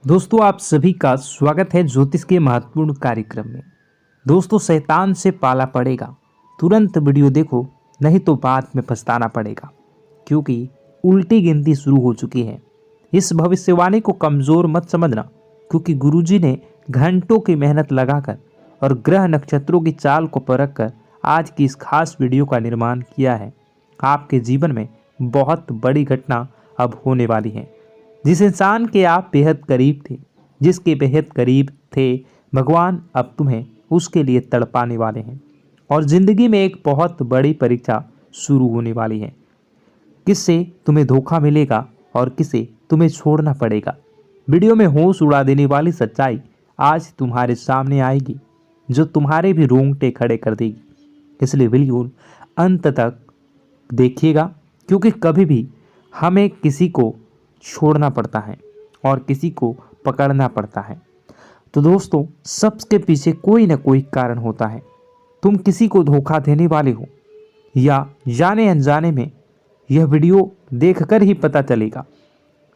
दोस्तों, आप सभी का स्वागत है ज्योतिष के महत्वपूर्ण कार्यक्रम में। दोस्तों, शैतान से पाला पड़ेगा, तुरंत वीडियो देखो, नहीं तो बाद में पछताना पड़ेगा, क्योंकि उल्टी गिनती शुरू हो चुकी है। इस भविष्यवाणी को कमज़ोर मत समझना, क्योंकि गुरुजी ने घंटों की मेहनत लगाकर और ग्रह नक्षत्रों की चाल को परख कर आज की इस खास वीडियो का निर्माण किया है। आपके जीवन में बहुत बड़ी घटना अब होने वाली है। जिस इंसान के आप बेहद करीब थे, जिसके बेहद करीब थे, भगवान अब तुम्हें उसके लिए तड़पाने वाले हैं और ज़िंदगी में एक बहुत बड़ी परीक्षा शुरू होने वाली है। किससे तुम्हें धोखा मिलेगा और किसे तुम्हें छोड़ना पड़ेगा। वीडियो में होश उड़ा देने वाली सच्चाई आज तुम्हारे सामने आएगी, जो तुम्हारे भी रोंगटे खड़े कर देगी। इसलिए वीडियो अंत तक देखिएगा, क्योंकि कभी भी हमें किसी को छोड़ना पड़ता है और किसी को पकड़ना पड़ता है। तो दोस्तों, सबके पीछे कोई ना कोई कारण होता है। तुम किसी को धोखा देने वाले हो या जाने अनजाने में, यह वीडियो देखकर ही पता चलेगा,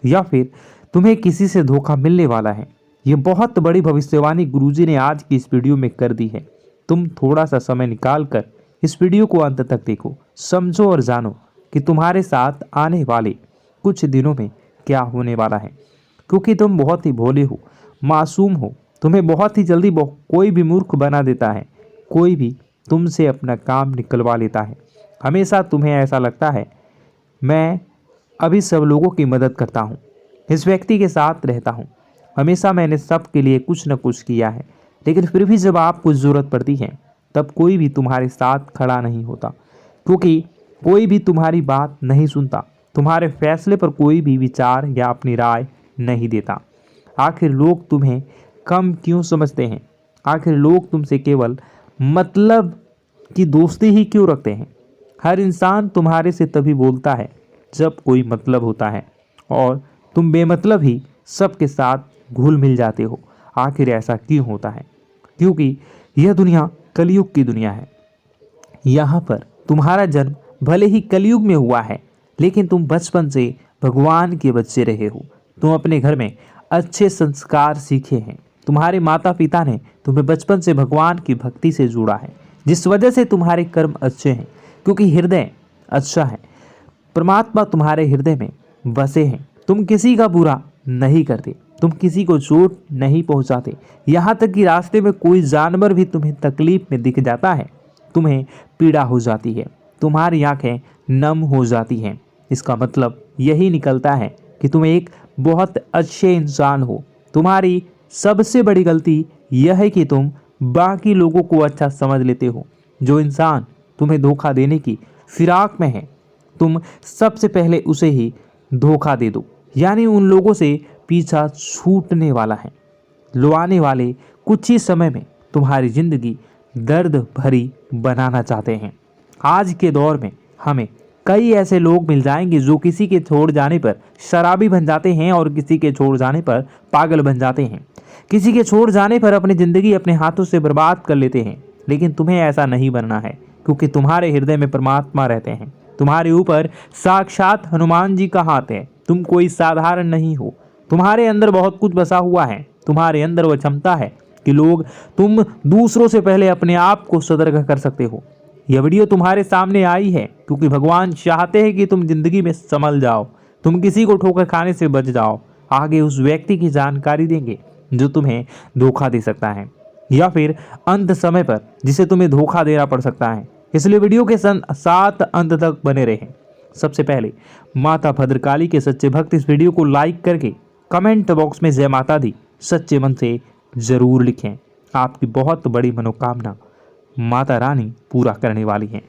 या फिर तुम्हें किसी से धोखा मिलने वाला है। यह बहुत बड़ी भविष्यवाणी गुरुजी ने आज की इस वीडियो में कर दी है। तुम थोड़ा सा समय निकाल कर इस वीडियो को अंत तक देखो, समझो और जानो कि तुम्हारे साथ आने वाले कुछ दिनों में क्या होने वाला है। क्योंकि तुम बहुत ही भोले हो, मासूम हो, तुम्हें बहुत ही जल्दी कोई भी मूर्ख बना देता है, कोई भी तुमसे अपना काम निकलवा लेता है। हमेशा तुम्हें ऐसा लगता है, मैं अभी सब लोगों की मदद करता हूँ, इस व्यक्ति के साथ रहता हूँ, हमेशा मैंने सब के लिए कुछ न कुछ किया है, लेकिन फिर भी जब आपको ज़रूरत पड़ती है तब कोई भी तुम्हारे साथ खड़ा नहीं होता, क्योंकि कोई भी तुम्हारी बात नहीं सुनता, तुम्हारे फैसले पर कोई भी विचार या अपनी राय नहीं देता। आखिर लोग तुम्हें कम क्यों समझते हैं? आखिर लोग तुमसे केवल मतलब की दोस्ती ही क्यों रखते हैं? हर इंसान तुम्हारे से तभी बोलता है जब कोई मतलब होता है, और तुम बेमतलब ही सबके साथ घुल मिल जाते हो। आखिर ऐसा क्यों होता है? क्योंकि यह दुनिया कलयुग की दुनिया है। यहाँ पर तुम्हारा जन्म भले ही कलयुग में हुआ है, लेकिन तुम बचपन से भगवान के बच्चे रहे हो। तुम अपने घर में अच्छे संस्कार सीखे हैं। तुम्हारे माता पिता ने तुम्हें बचपन से भगवान की भक्ति से जोड़ा है, जिस वजह से तुम्हारे कर्म अच्छे हैं, क्योंकि हृदय अच्छा है। परमात्मा तुम्हारे हृदय में बसे हैं। तुम किसी का बुरा नहीं करते, तुम किसी को चोट नहीं पहुंचाते। यहाँ तक कि रास्ते में कोई जानवर भी तुम्हें तकलीफ में दिख जाता है, तुम्हें पीड़ा हो जाती है, तुम्हारी आंखें नम हो जाती हैं। इसका मतलब यही निकलता है कि तुम एक बहुत अच्छे इंसान हो। तुम्हारी सबसे बड़ी गलती यह है कि तुम बाकी लोगों को अच्छा समझ लेते हो। जो इंसान तुम्हें धोखा देने की फिराक में है, तुम सबसे पहले उसे ही धोखा दे दो। यानी उन लोगों से पीछा छूटने वाला है। लो आने वाले कुछ ही समय में तुम्हारी जिंदगी दर्द भरी बनाना चाहते हैं। आज के दौर में हमें कई ऐसे लोग मिल जाएंगे जो किसी के छोड़ जाने पर शराबी बन जाते हैं और किसी के छोड़ जाने पर पागल बन जाते हैं। किसी के छोड़ जाने पर अपनी ज़िंदगी अपने हाथों से बर्बाद कर लेते हैं। लेकिन तुम्हें ऐसा नहीं बनना है, क्योंकि तुम्हारे हृदय में परमात्मा रहते हैं। तुम्हारे ऊपर साक्षात हनुमान जी का हाथ है। तुम कोई साधारण नहीं हो। तुम्हारे अंदर बहुत कुछ बसा हुआ है। तुम्हारे अंदर वह क्षमता है कि तुम दूसरों से पहले अपने आप को सतर्क कर सकते हो। यह वीडियो तुम्हारे सामने आई है क्योंकि भगवान चाहते हैं कि तुम जिंदगी में संभल जाओ, तुम किसी को ठोकर खाने से बच जाओ। आगे उस व्यक्ति की जानकारी देंगे जो तुम्हें धोखा दे सकता है, या फिर अंत समय पर जिसे तुम्हें धोखा देना पड़ सकता है। इसलिए वीडियो के साथ अंत तक बने रहें। सबसे पहले माता भद्रकाली के सच्चे भक्त इस वीडियो को लाइक करके कमेंट बॉक्स में जय माता दी सच्चे मन से जरूर लिखें। आपकी बहुत बड़ी मनोकामना माता रानी पूरा करने वाली हैं।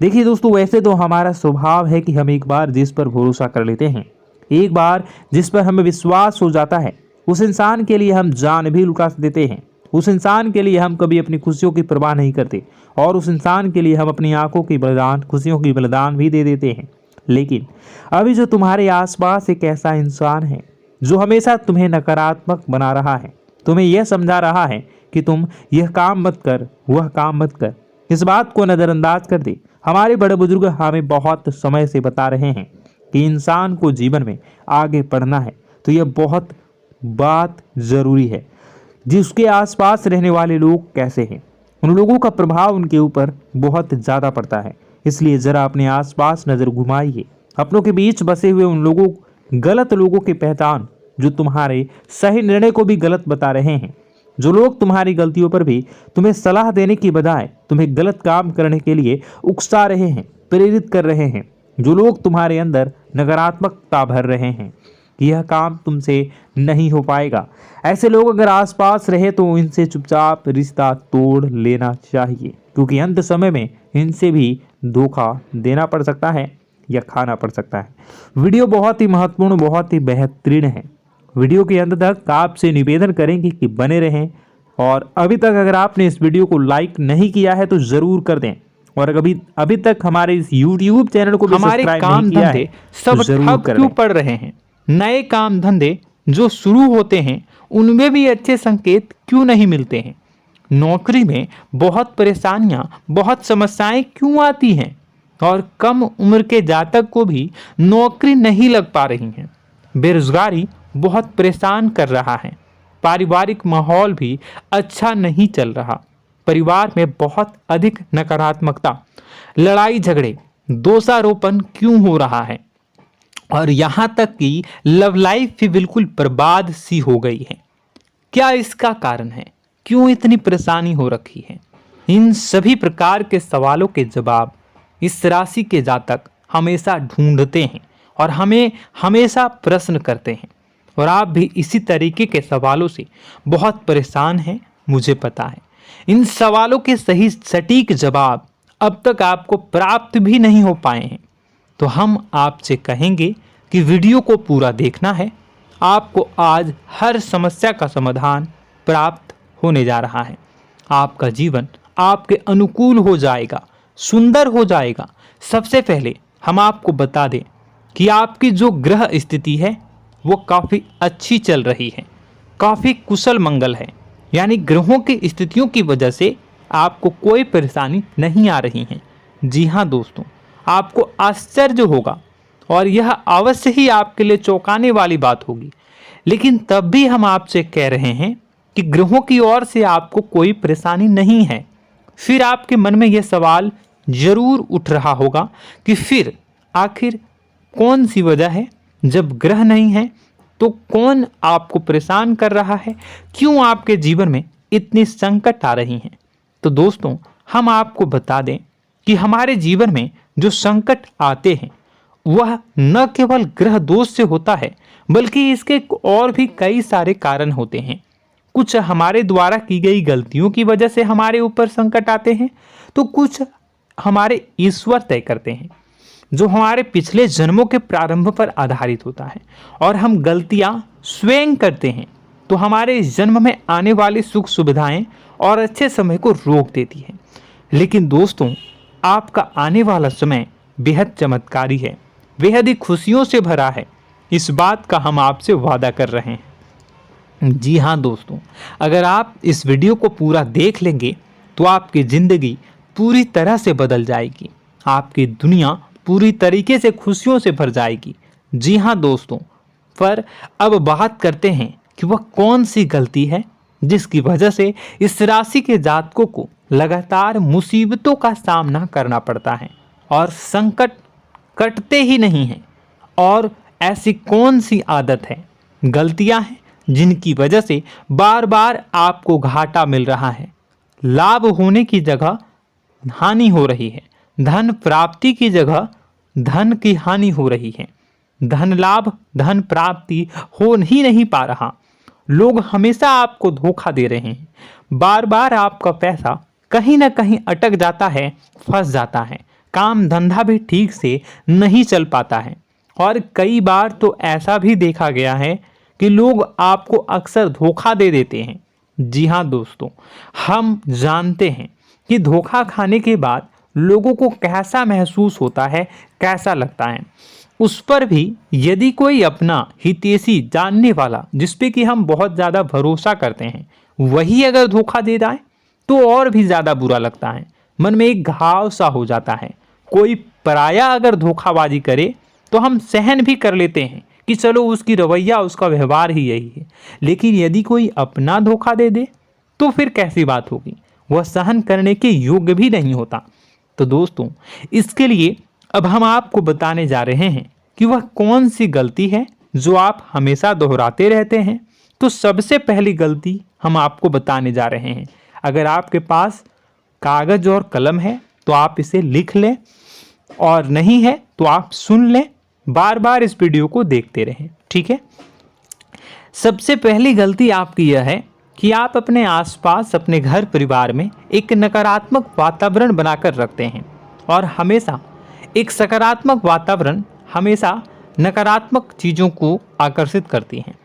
देखिए दोस्तों, वैसे तो हमारा स्वभाव है कि हम एक बार जिस पर भरोसा कर लेते हैं, एक बार जिस पर हमें विश्वास हो जाता है, उस इंसान के लिए हम जान भी लुटा देते हैं। उस इंसान के लिए हम कभी अपनी खुशियों की परवाह नहीं करते, और उस इंसान के लिए हम अपनी आंखों की बलिदान, खुशियों की बलिदान भी दे देते हैं। लेकिन अभी जो तुम्हारे आसपास एक ऐसा इंसान है जो हमेशा तुम्हें नकारात्मक बना रहा है, तुम्हें यह समझा रहा है कि तुम यह काम मत कर, वह काम मत कर, इस बात को नज़रअंदाज कर दे। हमारे बड़े बुजुर्ग हमें बहुत समय से बता रहे हैं कि इंसान को जीवन में आगे बढ़ना है तो यह बहुत बात ज़रूरी है। जिसके आसपास रहने वाले लोग कैसे हैं, उन लोगों का प्रभाव उनके ऊपर बहुत ज़्यादा पड़ता है। इसलिए ज़रा अपने आसपास नज़र घुमाइए। अपनों के बीच बसे हुए उन लोगों, गलत लोगों की पहचान जो तुम्हारे सही निर्णय को भी गलत बता रहे हैं, जो लोग तुम्हारी गलतियों पर भी तुम्हें सलाह देने की बजाय तुम्हें गलत काम करने के लिए उकसा रहे हैं, प्रेरित कर रहे हैं, जो लोग तुम्हारे अंदर नकारात्मकता भर रहे हैं कि यह काम तुमसे नहीं हो पाएगा। ऐसे लोग अगर आसपास रहे तो इनसे चुपचाप रिश्ता तोड़ लेना चाहिए, क्योंकि अंत समय में इनसे भी धोखा देना पड़ सकता है या खाना पड़ सकता है। वीडियो बहुत ही महत्वपूर्ण, बहुत ही बेहतरीन है। वीडियो के अंत तक आपसे निवेदन करेंगे कि बने रहें, और अभी तक अगर आपने इस वीडियो को लाइक नहीं किया है तो ज़रूर कर दें, और अभी तक हमारे इस YouTube चैनल को भी हमारे सब्सक्राइब काम नहीं किया धंधे है सब तो जरूर ठप कर क्यों दें। पड़ रहे हैं? नए काम धंधे जो शुरू होते हैं उनमें भी अच्छे संकेत क्यों नहीं मिलते हैं? नौकरी में बहुत परेशानियां, बहुत समस्याएं क्यों आती हैं? और कम उम्र के जातक को भी नौकरी नहीं लग पा रही हैं। बेरोजगारी बहुत परेशान कर रहा है। पारिवारिक माहौल भी अच्छा नहीं चल रहा। परिवार में बहुत अधिक नकारात्मकता, लड़ाई झगड़े, दोषारोपण क्यों हो रहा है? और यहाँ तक कि लव लाइफ भी बिल्कुल बर्बाद सी हो गई है। क्या इसका कारण है? क्यों इतनी परेशानी हो रखी है? इन सभी प्रकार के सवालों के जवाब इस राशि के जातक हमेशा ढूंढते हैं और हमें हमेशा प्रश्न करते हैं। और आप भी इसी तरीके के सवालों से बहुत परेशान हैं, मुझे पता है। इन सवालों के सही सटीक जवाब अब तक आपको प्राप्त भी नहीं हो पाए हैं, तो हम आपसे कहेंगे कि वीडियो को पूरा देखना है। आपको आज हर समस्या का समाधान प्राप्त होने जा रहा है। आपका जीवन आपके अनुकूल हो जाएगा, सुंदर हो जाएगा। सबसे पहले हम आपको बता दें कि आपकी जो ग्रह स्थिति है वो काफ़ी अच्छी चल रही है, काफ़ी कुशल मंगल है। यानी ग्रहों की स्थितियों की वजह से आपको कोई परेशानी नहीं आ रही है। जी हाँ दोस्तों, आपको आश्चर्य होगा और यह अवश्य ही आपके लिए चौंकाने वाली बात होगी, लेकिन तब भी हम आपसे कह रहे हैं कि ग्रहों की ओर से आपको कोई परेशानी नहीं है। फिर आपके मन में यह सवाल जरूर उठ रहा होगा कि फिर आखिर कौन सी वजह है? जब ग्रह नहीं है तो कौन आपको परेशान कर रहा है? क्यों आपके जीवन में इतनी संकट आ रही हैं? तो दोस्तों, हम आपको बता दें कि हमारे जीवन में जो संकट आते हैं वह न केवल ग्रह दोष से होता है, बल्कि इसके और भी कई सारे कारण होते हैं। कुछ हमारे द्वारा की गई गलतियों की वजह से हमारे ऊपर संकट आते हैं, तो कुछ हमारे ईश्वर तय करते हैं, जो हमारे पिछले जन्मों के प्रारंभ पर आधारित होता है। और हम गलतियां स्वयं करते हैं तो हमारे इस जन्म में आने वाली सुख सुविधाएं और अच्छे समय को रोक देती है। लेकिन दोस्तों, आपका आने वाला समय बेहद चमत्कारी है, बेहद ही खुशियों से भरा है। इस बात का हम आपसे वादा कर रहे हैं। जी हाँ दोस्तों, अगर आप इस वीडियो को पूरा देख लेंगे तो आपकी ज़िंदगी पूरी तरह से बदल जाएगी, आपकी दुनिया पूरी तरीके से खुशियों से भर जाएगी। जी हाँ दोस्तों, पर अब बात करते हैं कि वह कौन सी गलती है जिसकी वजह से इस राशि के जातकों को लगातार मुसीबतों का सामना करना पड़ता है और संकट कटते ही नहीं हैं। और ऐसी कौन सी आदत है, गलतियां हैं जिनकी वजह से बार बार आपको घाटा मिल रहा है, लाभ होने की जगह हानि हो रही है, धन प्राप्ति की जगह धन की हानि हो रही है, धन लाभ, धन प्राप्ति हो ही नहीं पा रहा। लोग हमेशा आपको धोखा दे रहे हैं, बार बार आपका पैसा कहीं ना कहीं अटक जाता है, फंस जाता है, काम धंधा भी ठीक से नहीं चल पाता है। और कई बार तो ऐसा भी देखा गया है कि लोग आपको अक्सर धोखा दे देते हैं। जी हाँ दोस्तों, हम जानते हैं कि धोखा खाने के बाद लोगों को कैसा महसूस होता है, कैसा लगता है। उस पर भी यदि कोई अपना हितैषी जानने वाला, जिस पे कि हम बहुत ज़्यादा भरोसा करते हैं, वही अगर धोखा दे जाए तो और भी ज़्यादा बुरा लगता है, मन में एक घाव सा हो जाता है। कोई पराया अगर धोखाबाजी करे तो हम सहन भी कर लेते हैं कि चलो उसकी रवैया, उसका व्यवहार ही यही है। लेकिन यदि कोई अपना धोखा दे दे तो फिर कैसी बात होगी, वह सहन करने के योग्य भी नहीं होता। तो दोस्तों, इसके लिए अब हम आपको बताने जा रहे हैं कि वह कौन सी गलती है जो आप हमेशा दोहराते रहते हैं। तो सबसे पहली गलती हम आपको बताने जा रहे हैं। अगर आपके पास कागज और कलम है तो आप इसे लिख लें, और नहीं है तो आप सुन लें, बार बार इस वीडियो को देखते रहें, ठीक है। सबसे पहली गलती आपकी यह है कि आप अपने आसपास, अपने घर परिवार में एक नकारात्मक वातावरण बनाकर रखते हैं, और हमेशा एक सकारात्मक वातावरण हमेशा नकारात्मक चीज़ों को आकर्षित करती हैं।